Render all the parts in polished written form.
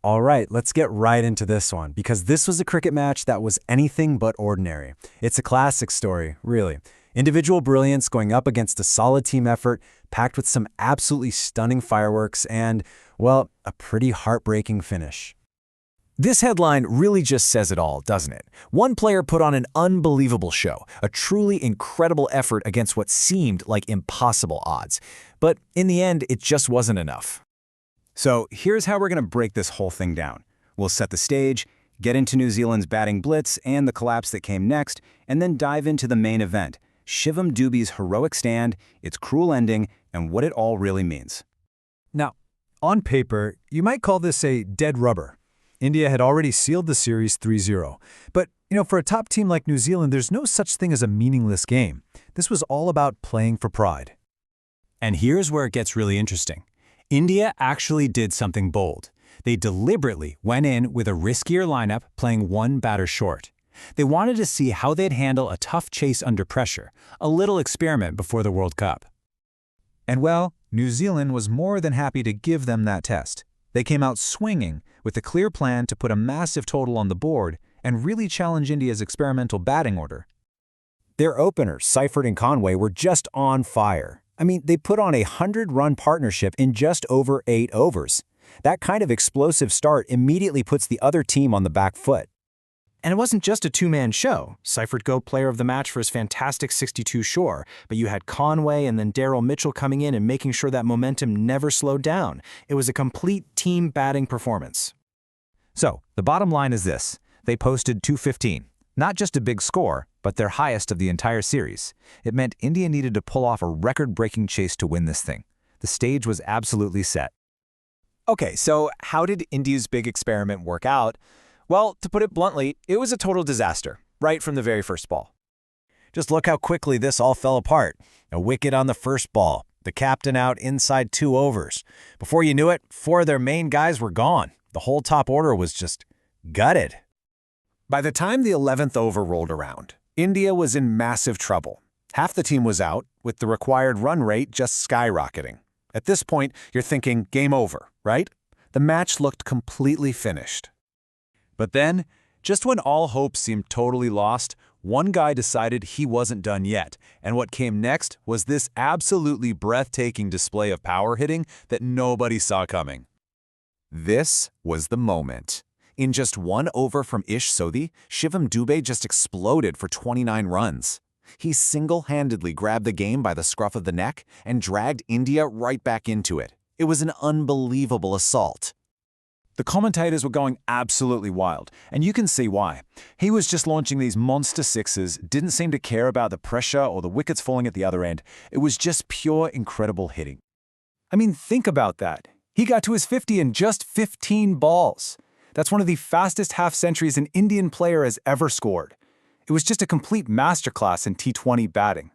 All right, let's get right into this one, because this was a cricket match that was anything but ordinary. It's a classic story, really. Individual brilliance going up against a solid team effort, packed with some absolutely stunning fireworks and, well, a pretty heartbreaking finish. This headline really just says it all, doesn't it? One player put on an unbelievable show, a truly incredible effort against what seemed like impossible odds. But in the end, it just wasn't enough. So here's how we're going to break this whole thing down. We'll set the stage, get into New Zealand's batting blitz and the collapse that came next, and then dive into the main event, Shivam Dube's heroic stand, its cruel ending, and what it all really means. Now, on paper, you might call this a dead rubber. India had already sealed the series 3-0. But, for a top team like New Zealand, there's no such thing as a meaningless game. This was all about playing for pride. And here's where it gets really interesting. India actually did something bold. They deliberately went in with a riskier lineup, playing one batter short. They wanted to see how they'd handle a tough chase under pressure, a little experiment before the World Cup. And well, New Zealand was more than happy to give them that test. They came out swinging with a clear plan to put a massive total on the board and really challenge India's experimental batting order. Their openers, Seifert and Conway, were just on fire. I mean, they put on a 100-run partnership in just over 8 overs. That kind of explosive start immediately puts the other team on the back foot. And it wasn't just a two-man show. Seifert go player of the match for his fantastic 62 shore, but you had Conway and then Daryl Mitchell coming in and making sure that momentum never slowed down. It was a complete team batting performance. So, the bottom line is this. They posted 215. Not just a big score, but their highest of the entire series. It meant India needed to pull off a record-breaking chase to win this thing. The stage was absolutely set. Okay, so how did India's big experiment work out? Well, to put it bluntly, it was a total disaster, right from the very first ball. Just look how quickly this all fell apart. A wicket on the first ball, the captain out inside 2 overs. Before you knew it, 4 of their main guys were gone. The whole top order was just gutted. By the time the 11th over rolled around, India was in massive trouble. Half the team was out, with the required run rate just skyrocketing. At this point, you're thinking game over, right? The match looked completely finished. But then, just when all hope seemed totally lost, one guy decided he wasn't done yet, and what came next was this absolutely breathtaking display of power hitting that nobody saw coming. This was the moment. In just 1 over from Ish Sodhi, Shivam Dube just exploded for 29 runs. He single-handedly grabbed the game by the scruff of the neck and dragged India right back into it. It was an unbelievable assault. The commentators were going absolutely wild, and you can see why. He was just launching these monster sixes, didn't seem to care about the pressure or the wickets falling at the other end. It was just pure incredible hitting. I mean, think about that. He got to his 50 in just 15 balls. That's one of the fastest half-centuries an Indian player has ever scored. It was just a complete masterclass in T20 batting.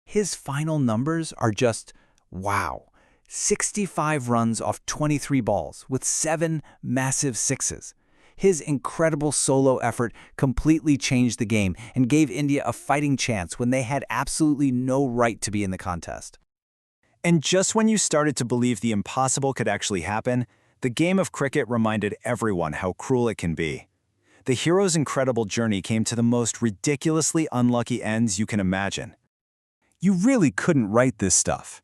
His final numbers are just wow. 65 runs off 23 balls with 7 massive sixes. His incredible solo effort completely changed the game and gave India a fighting chance when they had absolutely no right to be in the contest. And just when you started to believe the impossible could actually happen, the game of cricket reminded everyone how cruel it can be. The hero's incredible journey came to the most ridiculously unlucky ends you can imagine. You really couldn't write this stuff.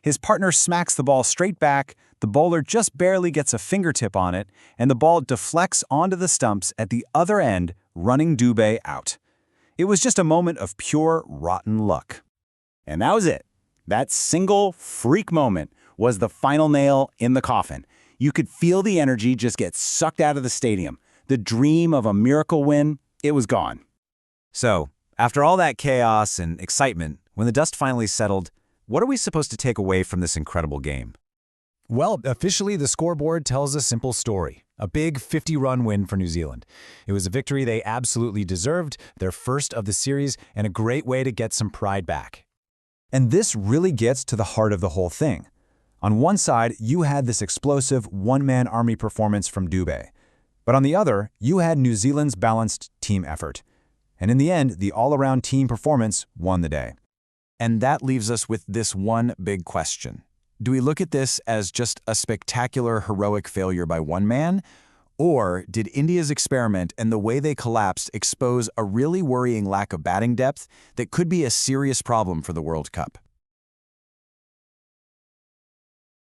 His partner smacks the ball straight back, the bowler just barely gets a fingertip on it, and the ball deflects onto the stumps at the other end, running Dube out. It was just a moment of pure rotten luck. And that was it. That single freak moment was the final nail in the coffin. You could feel the energy just get sucked out of the stadium. The dream of a miracle win, it was gone. So, after all that chaos and excitement, when the dust finally settled, what are we supposed to take away from this incredible game? Well, officially, the scoreboard tells a simple story. A big 50-run win for New Zealand. It was a victory they absolutely deserved, their first of the series, and a great way to get some pride back. And this really gets to the heart of the whole thing. On one side, you had this explosive one-man army performance from Dube. But on the other, you had New Zealand's balanced team effort. And in the end, the all-around team performance won the day. And that leaves us with this one big question. Do we look at this as just a spectacular heroic failure by one man? Or did India's experiment and the way they collapsed expose a really worrying lack of batting depth that could be a serious problem for the World Cup?